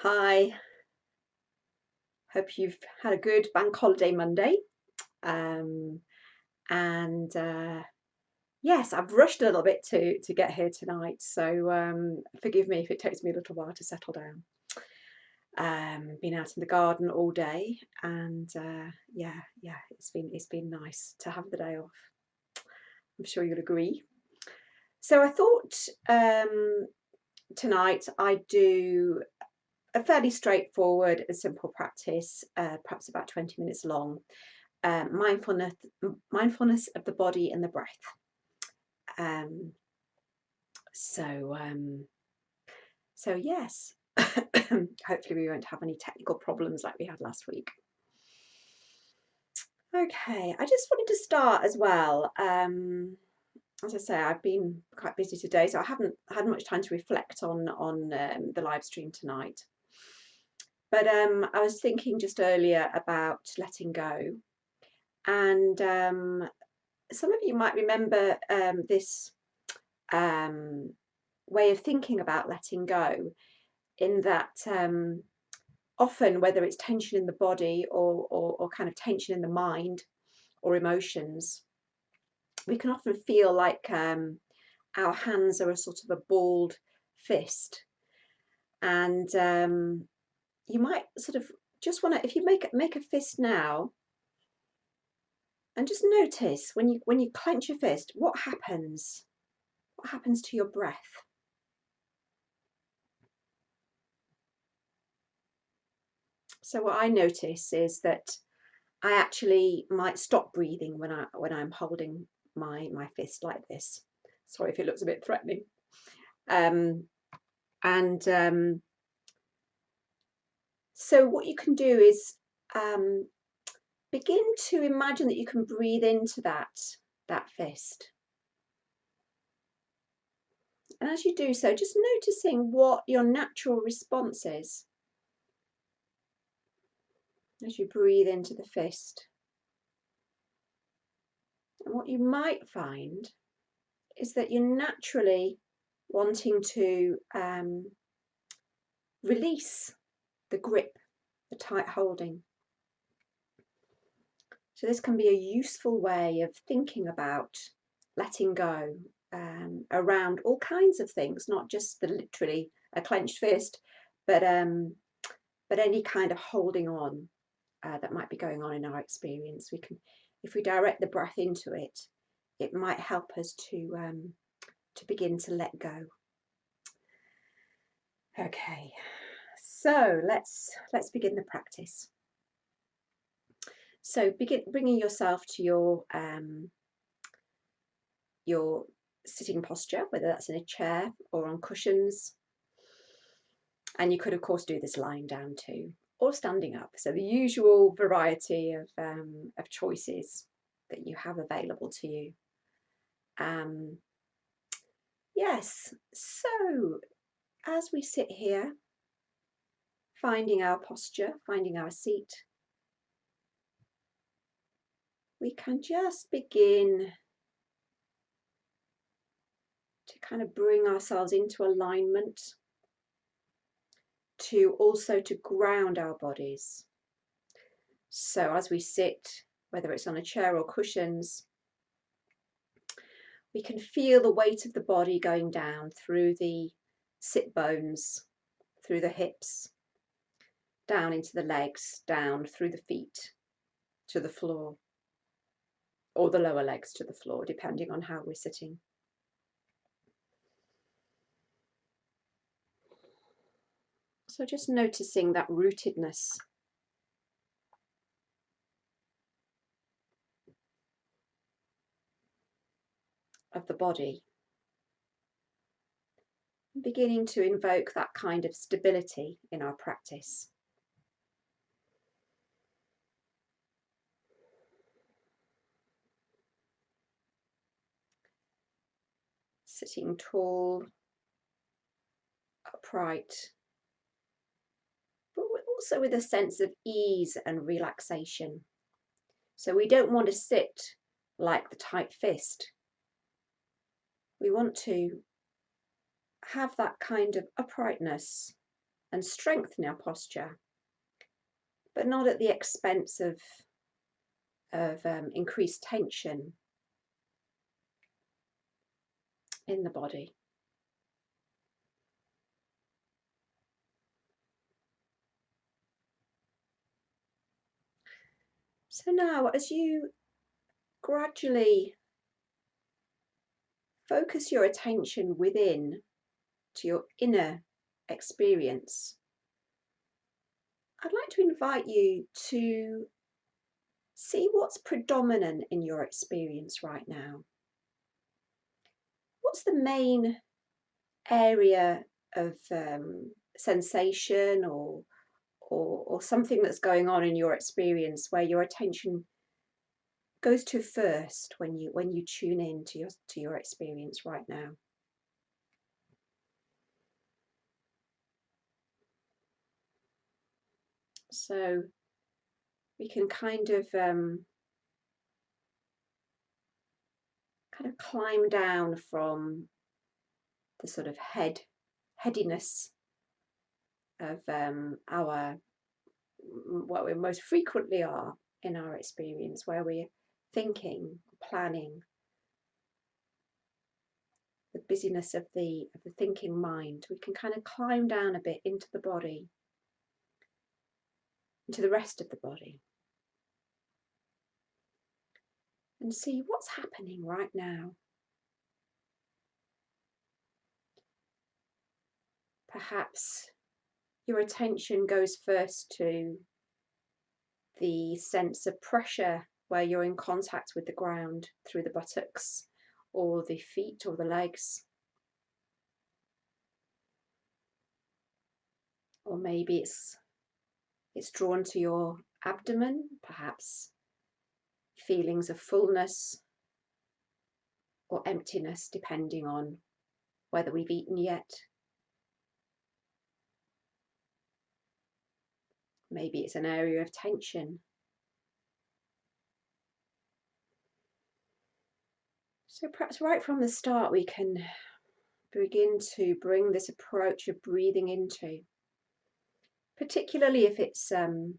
Hi, hope you've had a good bank holiday Monday. Um, and yes, I've rushed a little bit to get here tonight, so forgive me if it takes me a little while to settle down. Been out in the garden all day, and yeah, it's been nice to have the day off. I'm sure you'll agree. So I thought tonight I'd do a fairly straightforward and simple practice, perhaps about 20 minutes long. Mindfulness of the body and the breath. Um, so um, so yes, hopefully we won't have any technical problems like we had last week. Okay, I just wanted to start as well. As I say, I've been quite busy today, so I haven't had much time to reflect on the live stream tonight. But I was thinking just earlier about letting go, and some of you might remember this way of thinking about letting go, in that often, whether it's tension in the body or kind of tension in the mind or emotions, we can often feel like our hands are a sort of a balled fist. And you might sort of just want to, if you make a fist now, and just notice when you clench your fist, what happens? What happens to your breath? So what I notice is that I actually might stop breathing when I'm holding my fist like this. Sorry if it looks a bit threatening. Um, and So what you can do is begin to imagine that you can breathe into that fist. And as you do so, just noticing what your natural response is as you breathe into the fist. And what you might find is that you're naturally wanting to release the grip, the tight holding. So this can be a useful way of thinking about letting go around all kinds of things, not just literally a clenched fist, but any kind of holding on that might be going on in our experience. We can, if we direct the breath into it, it might help us to begin to let go. Okay, so let's begin the practice. So begin bringing yourself to your sitting posture, whether that's in a chair or on cushions. And you could, of course, do this lying down too, or standing up. So the usual variety of choices that you have available to you. Yes, so as we sit here, finding our posture, finding our seat, we can just begin to kind of bring ourselves into alignment, to also to ground our bodies. So as we sit, whether it's on a chair or cushions, we can feel the weight of the body going down through the sit bones, through the hips, down into the legs, down through the feet to the floor, or the lower legs to the floor, depending on how we're sitting. So just noticing that rootedness of the body, beginning to invoke that kind of stability in our practice. Sitting tall, upright, but also with a sense of ease and relaxation. So we don't want to sit like the tight fist. We want to have that kind of uprightness and strengthen our posture, but not at the expense of increased tension in the body. So now, as you gradually focus your attention within to your inner experience, I'd like to invite you to see what's predominant in your experience right now. What's the main area of sensation or something that's going on in your experience where your attention goes to first when you tune in to your experience right now? So we can kind of climb down from the sort of headiness of what we most frequently are in our experience, where we're thinking, planning, the busyness of the thinking mind. We can kind of climb down a bit into the body, into the rest of the body, and see what's happening right now. Perhaps your attention goes first to the sense of pressure where you're in contact with the ground through the buttocks or the feet or the legs. Or maybe it's drawn to your abdomen, perhaps feelings of fullness or emptiness, depending on whether we've eaten yet. Maybe it's an area of tension. So perhaps right from the start we can begin to bring this approach of breathing into, particularly if it's an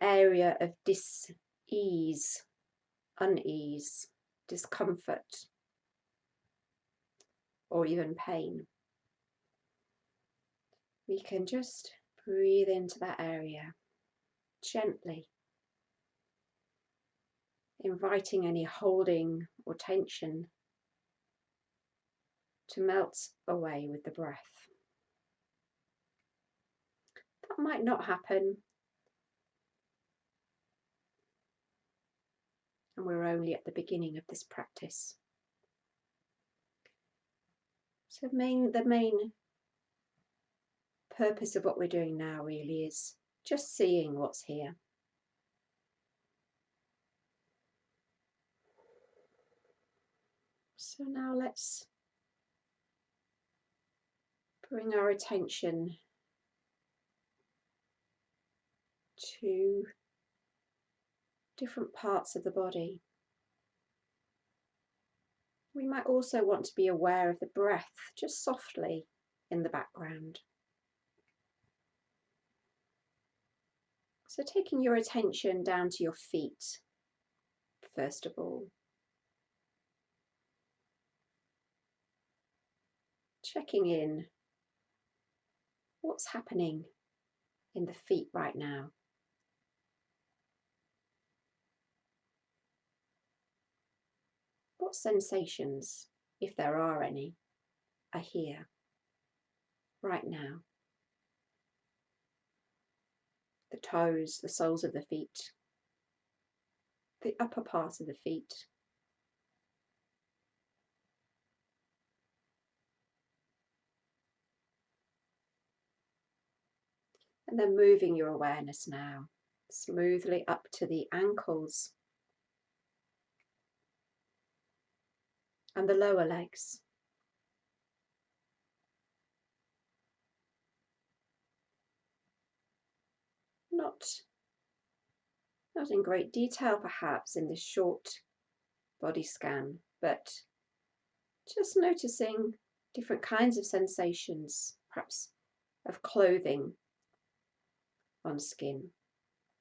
area of dis-ease, unease, discomfort, or even pain. We can just breathe into that area gently, inviting any holding or tension to melt away with the breath. That might not happen, and we're only at the beginning of this practice. So the main purpose of what we're doing now really is just seeing what's here. So now let's bring our attention to different parts of the body. We might also want to be aware of the breath just softly in the background. So taking your attention down to your feet, first of all. Checking in, what's happening in the feet right now? What sensations, if there are any, are here right now? The toes, the soles of the feet, the upper part of the feet, and then moving your awareness now smoothly up to the ankles and the lower legs. Not in great detail perhaps in this short body scan, but just noticing different kinds of sensations, perhaps of clothing on skin,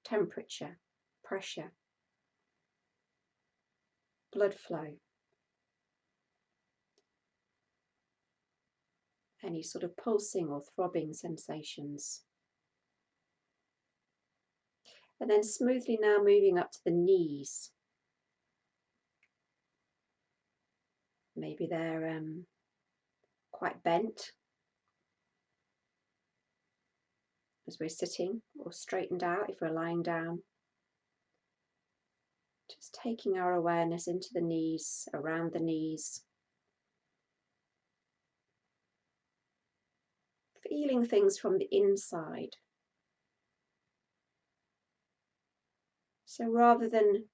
temperature, pressure, blood flow, any sort of pulsing or throbbing sensations. And then smoothly now moving up to the knees. Maybe they're quite bent as we're sitting, or straightened out if we're lying down. Just taking our awareness into the knees, around the knees. Feeling things from the inside. So rather than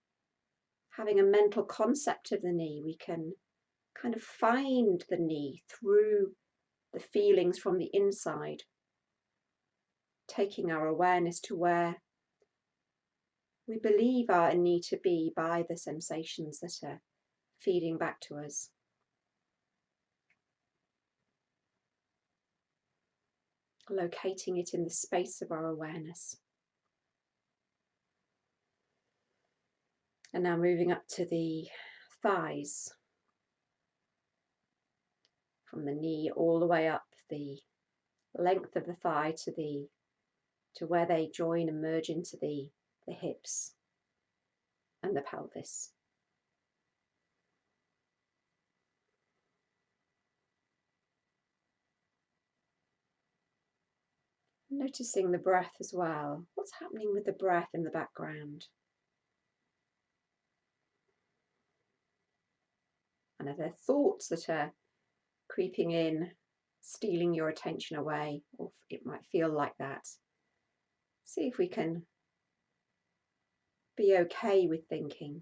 having a mental concept of the knee, we can kind of find the knee through the feelings from the inside, taking our awareness to where we believe our knee to be by the sensations that are feeding back to us. Locating it in the space of our awareness. And now moving up to the thighs, from the knee all the way up the length of the thigh to where they join and merge into the hips and the pelvis. Noticing the breath as well. What's happening with the breath in the background? And are there thoughts that are creeping in, stealing your attention away, or it might feel like that? See if we can be okay with thinking,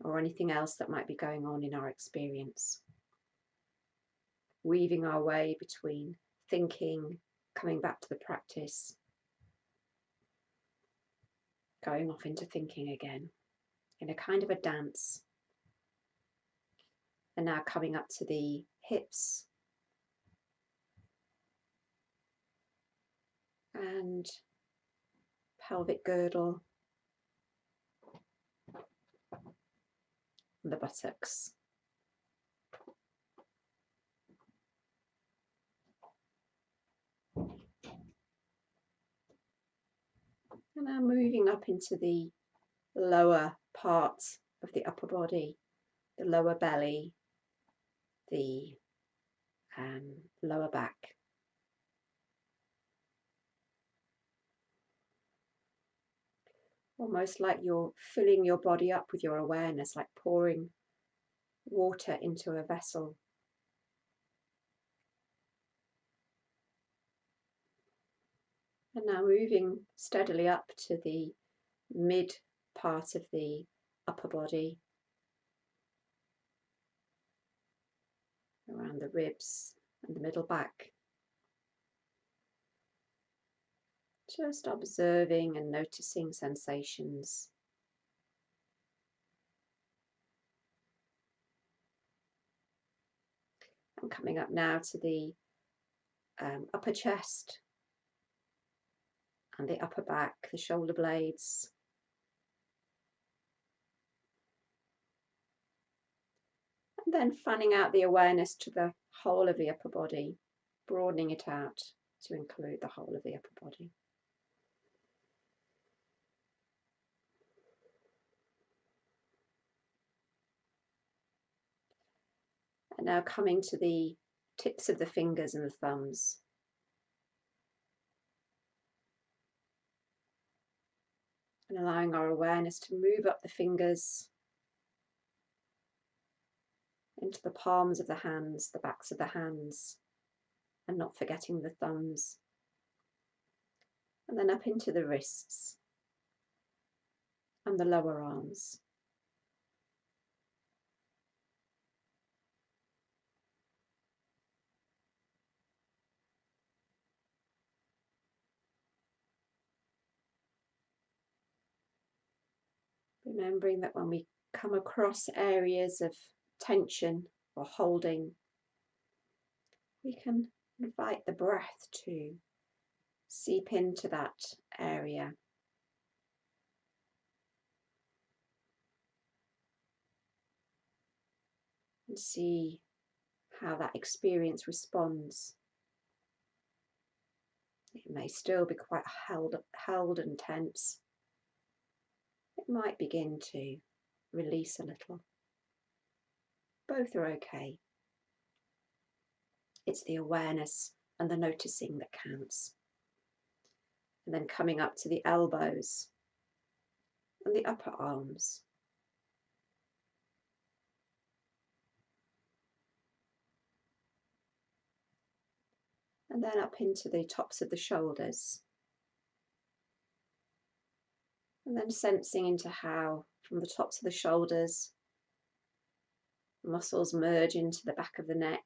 or anything else that might be going on in our experience. Weaving our way between thinking, coming back to the practice, going off into thinking again, in a kind of a dance. And now coming up to the hips and pelvic girdle, and the buttocks. And now moving up into the lower part of the upper body, the lower belly, the lower back. Almost like you're filling your body up with your awareness, like pouring water into a vessel. And now moving steadily up to the mid part of the upper body, around the ribs and the middle back. Just observing and noticing sensations. And coming up now to the upper chest and the upper back, the shoulder blades. And then fanning out the awareness to the whole of the upper body, broadening it out to include the whole of the upper body. And now coming to the tips of the fingers and the thumbs. And allowing our awareness to move up the fingers into the palms of the hands, the backs of the hands, and not forgetting the thumbs. And then up into the wrists and the lower arms. Remembering that when we come across areas of tension or holding, we can Invite the breath to seep into that area. And see how that experience responds. It may still be quite held and tense. It might begin to release a little. Both are okay. It's the awareness and the noticing that counts. And then coming up to the elbows and the upper arms. And then up into the tops of the shoulders. And then sensing into how, from the tops of the shoulders, muscles merge into the back of the neck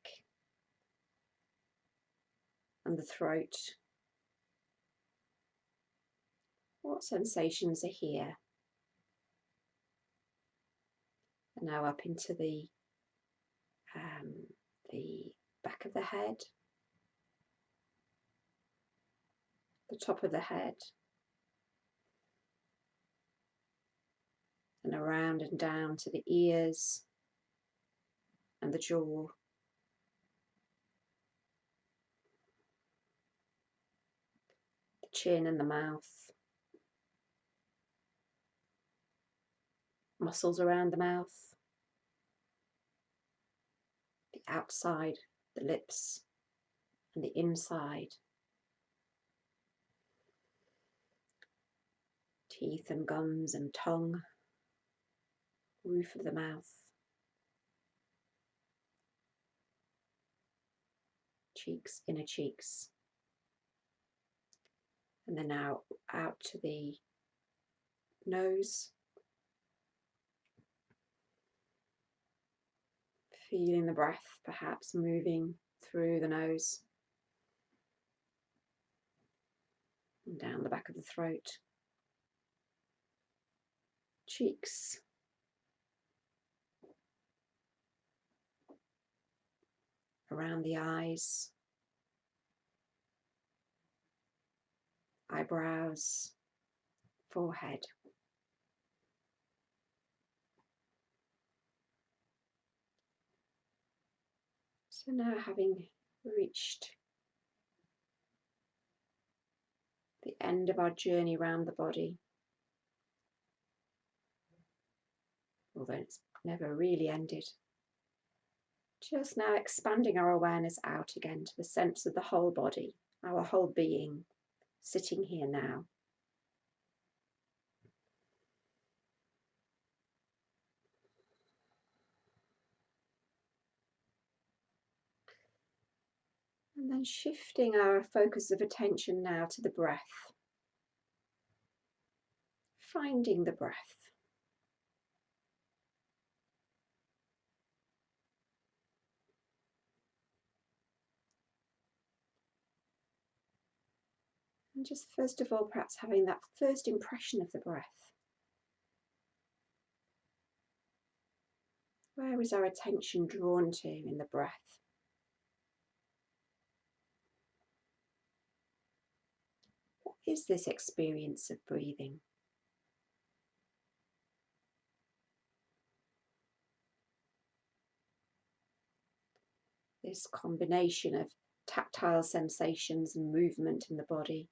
and the throat. What sensations are here? And now up into the back of the head, the top of the head, and around and down to the ears and the jaw. The chin and the mouth. Muscles around the mouth. The outside, the lips, and the inside. Teeth and gums and tongue. Roof of the mouth. Cheeks, inner cheeks. And then now out to the nose. Feeling the breath perhaps moving through the nose. And down the back of the throat. Cheeks. Around the eyes. Eyebrows. Forehead. So now, having reached the end of our journey around the body, although it's never really ended, just now expanding our awareness out again to the sense of the whole body, our whole being, sitting here now. And then shifting our focus of attention now to the breath. Finding the breath. And just first of all, perhaps having that first impression of the breath. Where is our attention drawn to in the breath? What is this experience of breathing? This combination of tactile sensations and movement in the body.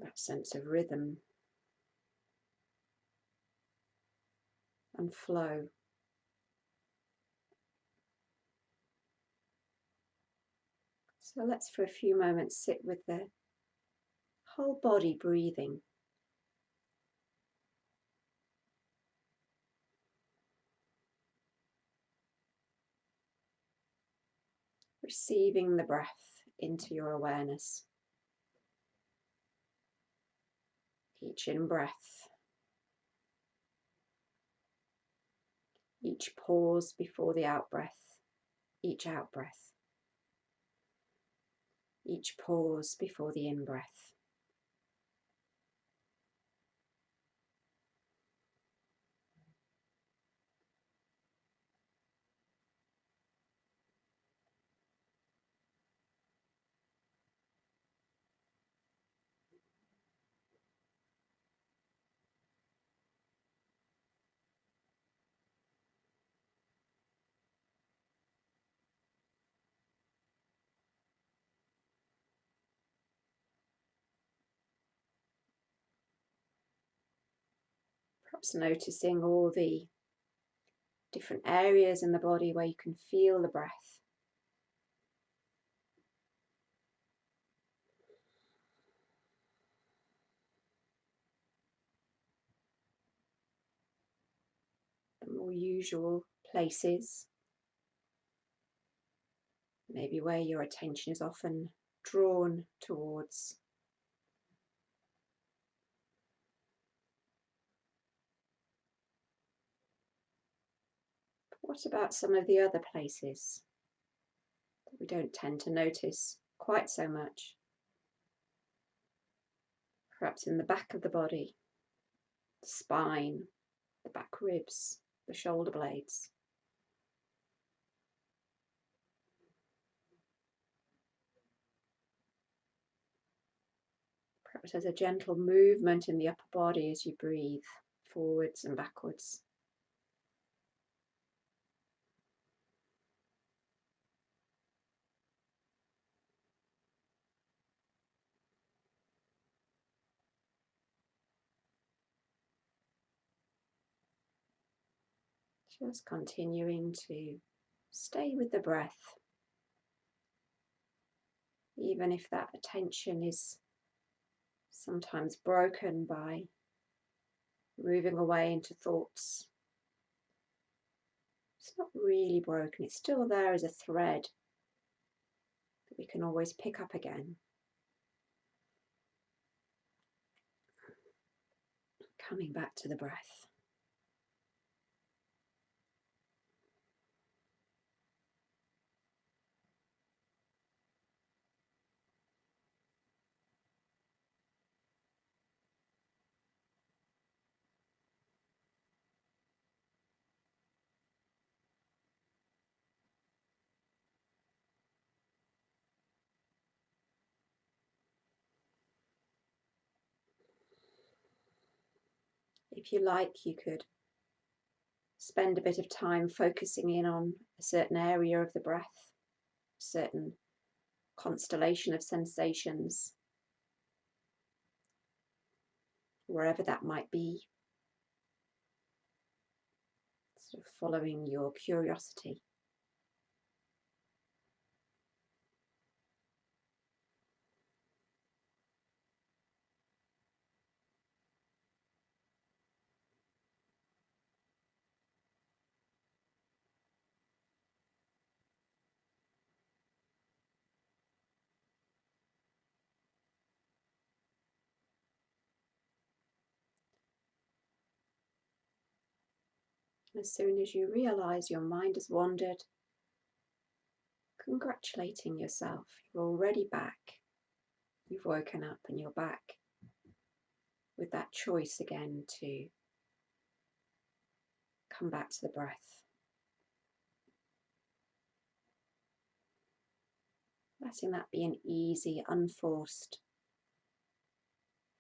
That sense of rhythm and flow. So let's for a few moments sit with the whole body breathing. Receiving the breath into your awareness. Each in-breath. Each pause before the out-breath. Each out-breath. Each pause before the in-breath. Perhaps noticing all the different areas in the body where you can feel the breath. The more usual places, maybe where your attention is often drawn towards. What about some of the other places that we don't tend to notice quite so much? Perhaps in the back of the body, the spine, the back ribs, the shoulder blades. Perhaps there's a gentle movement in the upper body as you breathe forwards and backwards. Just continuing to stay with the breath, even if that attention is sometimes broken by moving away into thoughts. It's not really broken, it's still there as a thread that we can always pick up again. Coming back to the breath. If you like, you could spend a bit of time focusing in on a certain area of the breath, a certain constellation of sensations, wherever that might be, sort of following your curiosity. As soon as you realize your mind has wandered, congratulating yourself, you're already back. You've woken up and you're back with that choice again to come back to the breath. Letting that be an easy, unforced,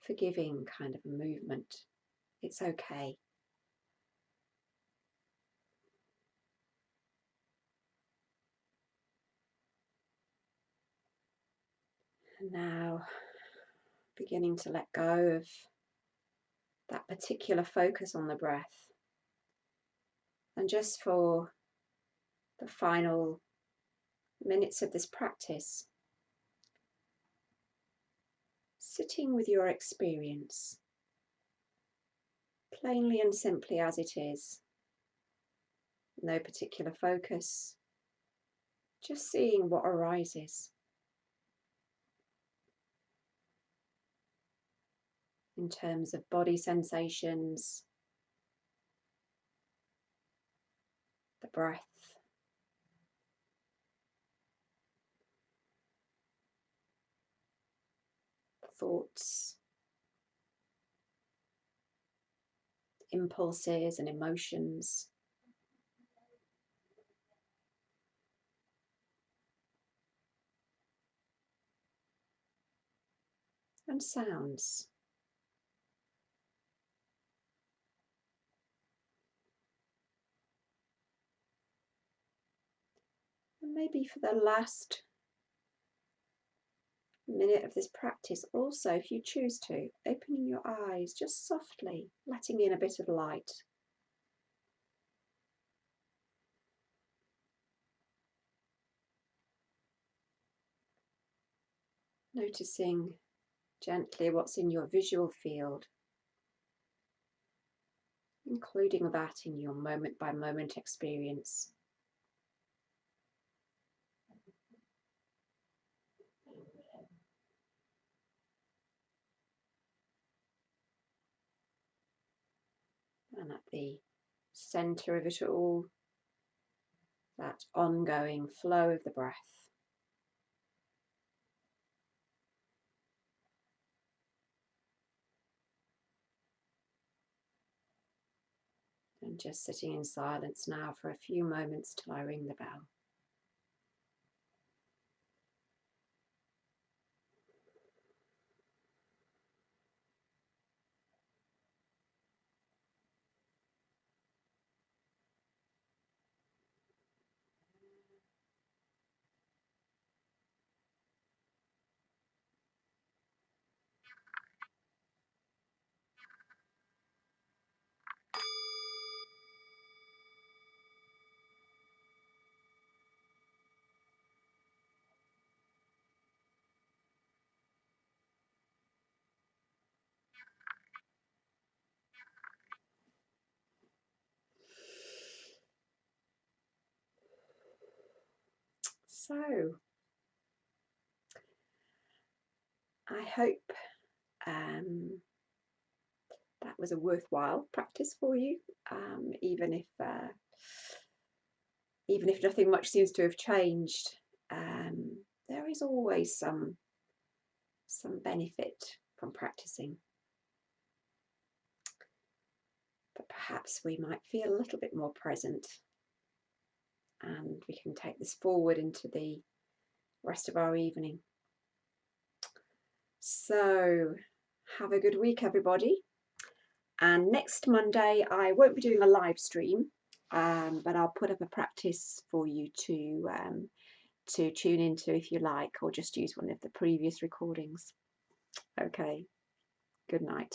forgiving kind of a movement. It's okay. And now beginning to let go of that particular focus on the breath. And just for the final minutes of this practice, sitting with your experience, plainly and simply as it is, no particular focus, just seeing what arises. In terms of body sensations, the breath, the thoughts, impulses and emotions. And sounds. And maybe for the last minute of this practice also, if you choose to, opening your eyes just softly, letting in a bit of light. Noticing gently what's in your visual field, including that in your moment by moment experience. And at the center of it all, that ongoing flow of the breath. And just sitting in silence now for a few moments till I ring the bell. So, I hope that was a worthwhile practice for you, even if nothing much seems to have changed. There is always some benefit from practicing, but perhaps we might feel a little bit more present, and we can take this forward into the rest of our evening. So have a good week, everybody. And next Monday, I won't be doing a live stream, but I'll put up a practice for you to tune into if you like, or just use one of the previous recordings. Okay, good night.